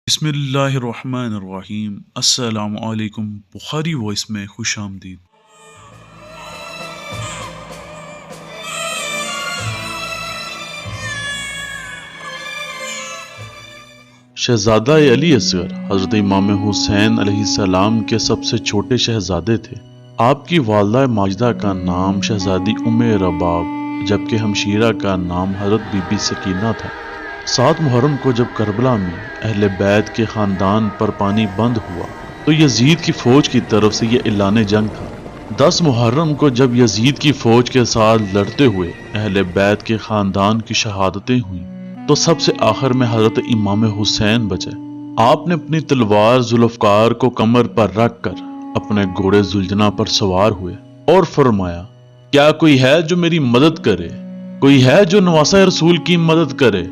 بسم اللہ الرحمن الرحیم۔ السلام علیکم، بخاری وائس میں خوش آمدید۔ شہزادہ علی اصغر حضرت امام حسین علیہ السلام کے سب سے چھوٹے شہزادے تھے۔ آپ کی والدہ ماجدہ کا نام شہزادی ام رباب جبکہ ہمشیرہ کا نام حضرت بی بی سکینہ تھا۔ 7 محرم کو جب کربلا میں اہل بیت کے خاندان پر پانی بند ہوا تو یزید کی فوج کی طرف سے یہ اعلان جنگ تھا۔ 10 محرم کو جب یزید کی فوج کے ساتھ لڑتے ہوئے اہل بیت کے خاندان کی شہادتیں ہوئیں تو سب سے آخر میں حضرت امام حسین بچے۔ آپ نے اپنی تلوار ذوالفقار کو کمر پر رکھ کر اپنے گھوڑے ذوالجناح پر سوار ہوئے اور فرمایا، کیا کوئی ہے جو میری مدد کرے؟ کوئی ہے جو نواسہ رسول کی مدد کرے؟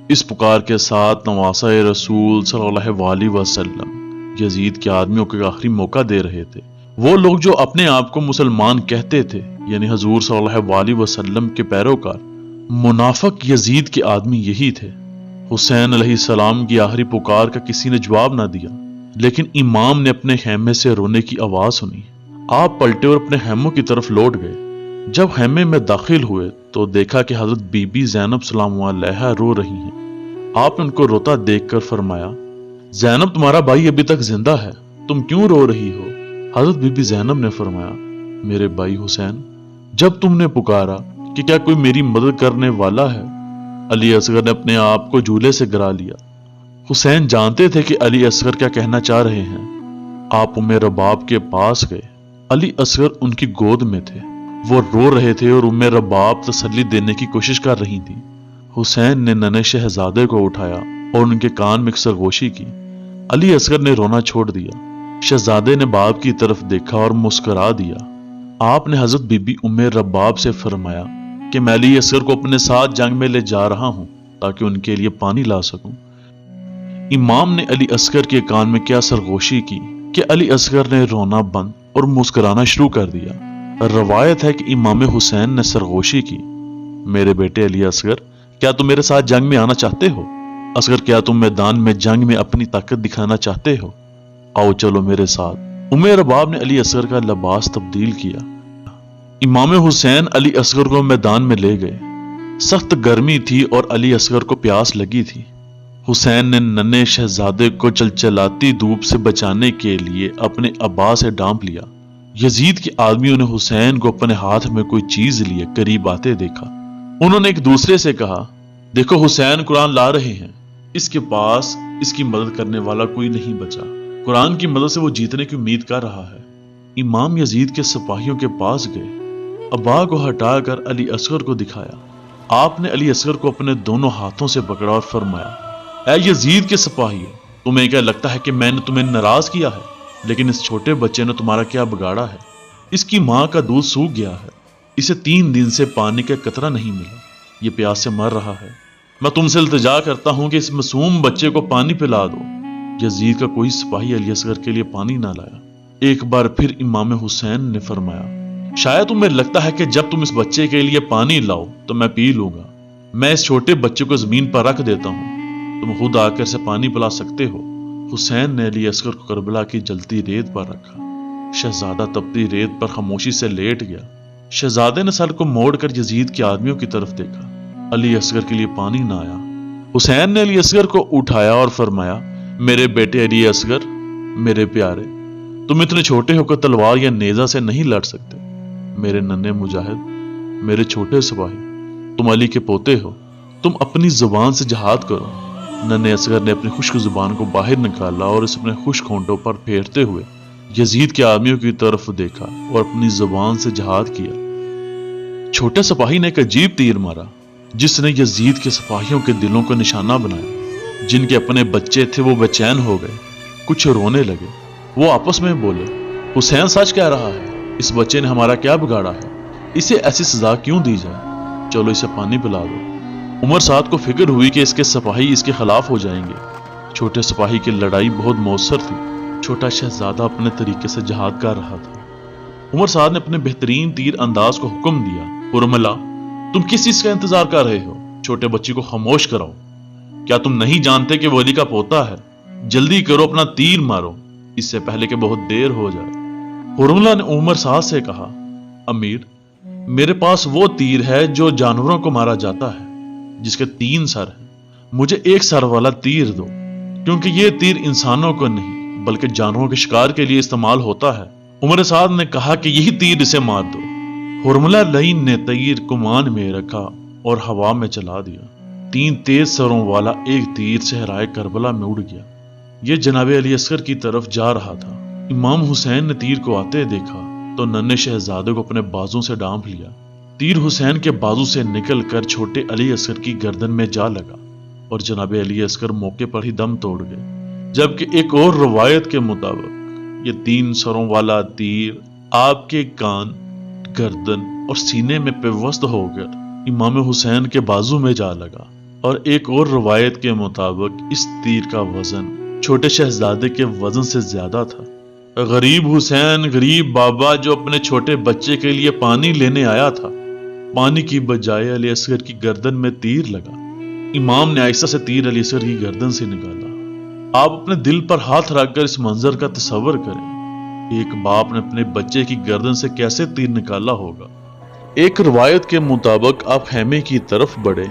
اس پکار کے ساتھ نواسہ رسول صلی اللہ علیہ وسلم یزید کے آدمیوں کو آخری موقع دے رہے تھے۔ وہ لوگ جو اپنے آپ کو مسلمان کہتے تھے یعنی حضور صلی اللہ علیہ وسلم کے پیروکار، منافق یزید کے آدمی یہی تھے۔ حسین علیہ السلام کی آخری پکار کا کسی نے جواب نہ دیا، لیکن امام نے اپنے خیمے سے رونے کی آواز سنی۔ آپ پلٹے اور اپنے خیموں کی طرف لوٹ گئے۔ جب خیمے میں داخل ہوئے تو دیکھا کہ حضرت بی بی زینب سلام علیہا رو رہی ہیں۔ آپ نے ان کو روتا دیکھ کر فرمایا، زینب تمہارا بھائی ابھی تک زندہ ہے، تم کیوں رو رہی ہو؟ حضرت بی بی زینب نے فرمایا، میرے بھائی حسین، جب تم نے پکارا کہ کیا کوئی میری مدد کرنے والا ہے، علی اصغر نے اپنے آپ کو جھولے سے گرا لیا۔ حسین جانتے تھے کہ علی اصغر کیا کہنا چاہ رہے ہیں۔ آپ ام رباب کے پاس گئے۔ علی اصغر ان کی گود میں تھے، وہ رو رہے تھے اور ام رباب تسلی دینے کی کوشش کر رہی تھی۔ حسین نے ننھے شہزادے کو اٹھایا اور ان کے کان میں سرگوشی کی۔ علی اصغر نے رونا چھوڑ دیا۔ شہزادے نے باپ کی طرف دیکھا اور مسکرا دیا۔ آپ نے حضرت بی بی ام رباب سے فرمایا کہ میں علی اصغر کو اپنے ساتھ جنگ میں لے جا رہا ہوں تاکہ ان کے لیے پانی لا سکوں۔ امام نے علی اصغر کے کان میں کیا سرگوشی کی کہ علی اصغر نے رونا بند اور مسکرانا شروع کر دیا۔ روایت ہے کہ امام حسین نے سرگوشی کی، میرے بیٹے علی اصغر، کیا تم میرے ساتھ جنگ میں آنا چاہتے ہو؟ اصغر، کیا تم میدان میں جنگ میں اپنی طاقت دکھانا چاہتے ہو؟ آؤ چلو میرے ساتھ۔ ام رباب نے علی اصغر کا لباس تبدیل کیا۔ امام حسین علی اصغر کو میدان میں لے گئے۔ سخت گرمی تھی اور علی اصغر کو پیاس لگی تھی۔ حسین نے ننھے شہزادے کو چلچلاتی دھوپ سے بچانے کے لیے اپنے ابا سے ڈانپ لیا۔ یزید کے آدمیوں نے حسین کو اپنے ہاتھ میں کوئی چیز لیے قریب آتے دیکھا۔ انہوں نے ایک دوسرے سے کہا، دیکھو حسین قرآن لا رہے ہیں، اس کے پاس اس کی مدد کرنے والا کوئی نہیں بچا۔ قرآن کی مدد سے وہ جیتنے کی امید کر رہا ہے۔ امام یزید کے سپاہیوں کے پاس گئے، ابا کو ہٹا کر علی اصغر کو دکھایا۔ آپ نے علی اصغر کو اپنے دونوں ہاتھوں سے پکڑا اور فرمایا، اے یزید کے سپاہیوں، تمہیں کیا لگتا ہے کہ میں نے تمہیں ناراض کیا ہے؟ لیکن اس چھوٹے بچے نے تمہارا کیا بگاڑا ہے؟ اس کی ماں کا دودھ سوکھ گیا ہے، اسے 3 دن سے پانی کا قطرہ نہیں ملا، یہ پیاس سے مر رہا ہے۔ میں تم سے التجا کرتا ہوں کہ اس معصوم بچے کو پانی پلا دو۔ یزید کا کوئی سپاہی علی اصغر کے لیے پانی نہ لایا۔ ایک بار پھر امام حسین نے فرمایا، شاید تمہیں لگتا ہے کہ جب تم اس بچے کے لیے پانی لاؤ تو میں پی لوں گا۔ میں اس چھوٹے بچے کو زمین پر رکھ دیتا ہوں، تم خود آ کر سے پانی پلا سکتے ہو۔ حسین نے علی اصغر کو کربلا کی جلتی ریت پر رکھا۔ شہزادہ تپتی ریت پر خاموشی سے لیٹ گیا۔ شہزادے نے سر کو موڑ کر یزید کے آدمیوں کی طرف دیکھا۔ علی اصغر کے لیے پانی نہ آیا۔ حسین نے علی اصغر کو اٹھایا اور فرمایا، میرے بیٹے علی اصغر، میرے پیارے، تم اتنے چھوٹے ہو کر تلوار یا نیزہ سے نہیں لڑ سکتے۔ میرے ننھے مجاہد، میرے چھوٹے سپاہی، تم علی کے پوتے ہو، تم اپنی زبان سے جہاد کرو۔ ننھے اصغر نے اپنی خشک زبان کو باہر نکالا اور اسے اپنے خشک ہونٹوں پر پھیرتے ہوئے یزید کے آدمیوں کی طرف دیکھا اور اپنی زبان سے جہاد کیا۔ چھوٹے سپاہی نے ایک عجیب تیر مارا جس نے یزید کے سپاہیوں کے دلوں کو نشانہ بنایا۔ جن کے اپنے بچے تھے وہ بے چین ہو گئے، کچھ رونے لگے۔ وہ آپس میں بولے، حسین سچ کہہ رہا ہے، اس بچے نے ہمارا کیا بگاڑا ہے؟ اسے ایسی سزا کیوں دی جائے؟ چلو اسے پانی پلا دو۔ عمر سعد کو فکر ہوئی کہ اس کے سپاہی اس کے خلاف ہو جائیں گے۔ چھوٹے سپاہی کی لڑائی بہت مؤثر تھی۔ چھوٹا شہزادہ اپنے طریقے سے جہاد کر رہا تھا۔ عمر سعد نے اپنے بہترین تیر انداز کو حکم دیا، ارملا، تم کس چیز کا انتظار کر رہے ہو؟ چھوٹے بچے کو خاموش کراؤ۔ کیا تم نہیں جانتے کہ وہ علی کا پوتا ہے؟ جلدی کرو، اپنا تیر مارو اس سے پہلے کہ بہت دیر ہو جائے۔ حرملہ نے عمر سعد سے کہا، امیر، میرے پاس وہ تیر ہے جو جانوروں کو مارا جاتا ہے، جس کے 3 سر ہیں۔ مجھے 1 سر والا تیر دو، کیونکہ یہ تیر انسانوں کو نہیں بلکہ جانوروں کے شکار کے لیے استعمال ہوتا ہے۔ عمر سعد نے کہا کہ یہی تیر اسے مار دو۔ حرملہ لعین نے تیر کمان میں رکھا اور ہوا میں چلا دیا۔ 3 تیز سروں والا ایک تیر صحرائے کربلا میں اڑ گیا۔ یہ جناب علی اصغر کی طرف جا رہا تھا۔ امام حسین نے تیر کو آتے دیکھا تو ننھے شہزادے کو اپنے بازو سے ڈانپ لیا۔ تیر حسین کے بازو سے نکل کر چھوٹے علی اصغر کی گردن میں جا لگا اور جناب علی اصغر موقع پر ہی دم توڑ گئے، جبکہ ایک اور روایت کے مطابق یہ 3 سروں والا تیر آپ کے کان، گردن اور سینے میں پیوست ہو کر امام حسین کے بازو میں جا لگا، اور ایک اور روایت کے مطابق اس تیر کا وزن چھوٹے شہزادے کے وزن سے زیادہ تھا۔ غریب حسین، غریب بابا جو اپنے چھوٹے بچے کے لیے پانی لینے آیا تھا، پانی کی بجائے علی اصغر کی گردن میں تیر لگا۔ امام نے آہستہ سے تیر علی اصغر کی گردن سے نکالا۔ آپ اپنے دل پر ہاتھ رکھ کر اس منظر کا تصور کریں، ایک باپ نے اپنے بچے کی گردن سے کیسے تیر نکالا ہوگا۔ ایک روایت کے مطابق آپ خیمے کی طرف بڑھے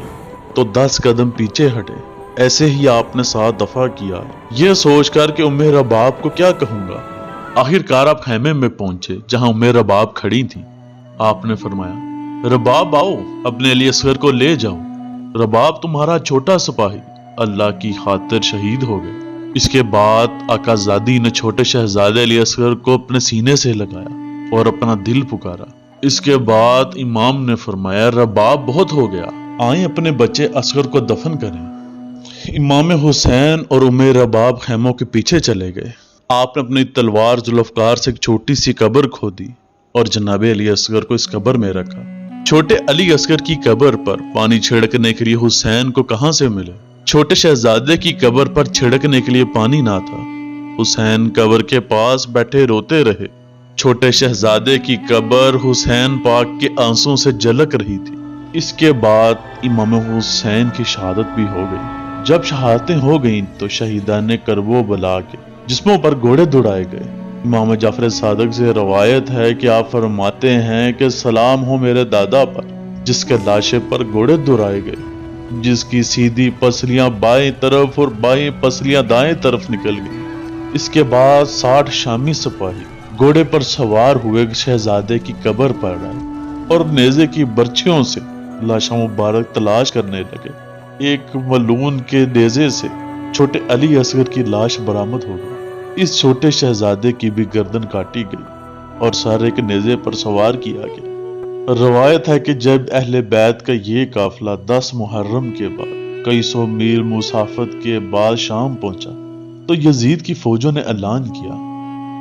تو 10 قدم پیچھے ہٹے۔ ایسے ہی آپ نے 7 دفعہ کیا، یہ سوچ کر کہ ام رباب کو کیا کہوں گا۔ آخر کار آپ خیمے میں پہنچے جہاں ام رباب کھڑی تھی۔ آپ نے فرمایا، رباب آؤ، اپنے علی اصغر کو لے جاؤ۔ رباب تمہارا چھوٹا سپاہی اللہ کی خاطر شہید ہو گیا۔ اس کے بعد آقا زادی نے چھوٹے شہزادے علی اصغر کو اپنے سینے سے لگایا اور اپنا دل پکارا۔ اس کے بعد امام نے فرمایا، رباب بہت ہو گیا، آئیں اپنے بچے اصغر کو دفن کریں۔ امام حسین اور ام رباب خیموں کے پیچھے چلے گئے۔ آپ نے اپنی تلوار ذوالفقار سے ایک چھوٹی سی قبر کھودی اور جناب علی اصغر کو اس قبر میں رکھا۔ چھوٹے علی اصغر کی قبر پر پانی چھڑکنے کے لیے حسین کو کہاں سے ملے؟ چھوٹے شہزادے کی قبر پر چھڑکنے کے لیے پانی نہ تھا۔ حسین قبر کے پاس بیٹھے روتے رہے۔ چھوٹے شہزادے کی قبر حسین پاک کے آنسوں سے جھلک رہی تھی۔ اس کے بعد امام حسین کی شہادت بھی ہو گئی۔ جب شہادتیں ہو گئیں تو شہیدان کربو بلا کے جسموں پر گھوڑے دوڑائے گئے۔ امام جعفر صادق سے روایت ہے کہ آپ فرماتے ہیں کہ سلام ہو میرے دادا پر جس کے لاشے پر گھوڑے دوڑائے گئے، جس کی سیدھی پسلیاں بائیں طرف اور بائیں پسلیاں دائیں طرف نکل گئی۔ اس کے بعد 60 شامی سپاہی گھوڑے پر سوار ہوئے شہزادے کی قبر پر آئے اور نیزے کی برچھیوں سے لاشوں مبارک تلاش کرنے لگے۔ ایک ملعون کے نیزے سے چھوٹے علی اصغر کی لاش برآمد ہو گئی۔ اس چھوٹے شہزادے کی بھی گردن کاٹی گئی اور سارے کے نیزے پر سوار کیا گیا۔ روایت ہے کہ جب اہل بیت کا یہ قافلہ 10 محرم کے بعد کئی 100 میل مسافت کے بعد شام پہنچا تو یزید کی فوجوں نے اعلان کیا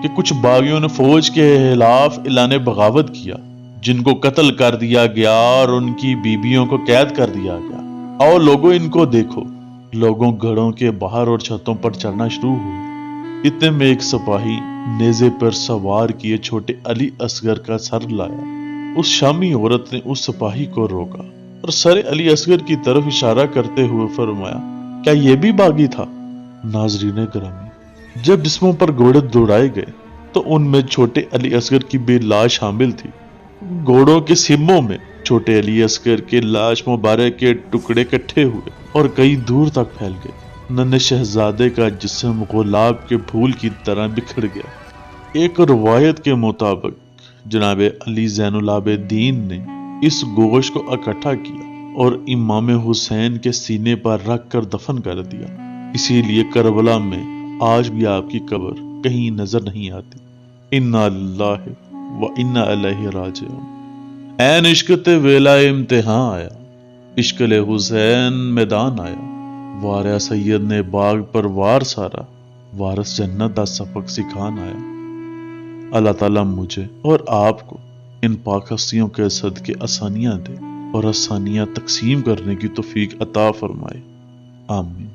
کہ کچھ باغیوں نے فوج کے خلاف اعلان بغاوت کیا، جن کو قتل کر دیا گیا اور ان کی بیویوں کو قید کر دیا گیا۔ آؤ لوگوں، ان کو دیکھو۔ لوگوں گھروں کے باہر اور چھتوں پر چڑھنا شروع ہوئے۔ اتنے میں ایک سپاہی نیزے پر سوار کیے چھوٹے علی اصغر کا سر لایا۔ اس شامی عورت نے اس سپاہی کو روکا اور سر علی اصغر کی طرف اشارہ کرتے ہوئے فرمایا، کیا یہ بھی باغی تھا؟ ناظرین گرامی، جب جسموں پر گھوڑے دوڑائے گئے تو ان میں چھوٹے علی اصغر کی بھی لاش شامل تھی۔ گھوڑوں کے سموں میں چھوٹے علی اصغر کے لاش مبارک کے ٹکڑے اکٹھے ہوئے اور کئی دور تک پھیل گئے۔ ننھے شہزادے کا جسم گلاب کے پھول کی طرح بکھر گیا۔ ایک روایت کے مطابق جناب علی زین العابدین نے اس گوشت کو اکٹھا کیا اور امام حسین کے سینے پر رکھ کر دفن کر دیا۔ اسی لیے کربلا میں آج بھی آپ کی قبر کہیں نظر نہیں آتی۔ انا للہ و انا الیہ راجعون۔ این عشق تے ویلا امتحان آیا، عشق لے حسین میدان آیا، واریا سید نے باغ پر وار سارا، وارث جنت دا سبق سکھان آیا۔ اللہ تعالیٰ مجھے اور آپ کو ان پاک ہستیوں کے صدقے آسانیاں دے اور آسانیاں تقسیم کرنے کی توفیق عطا فرمائے، آمین۔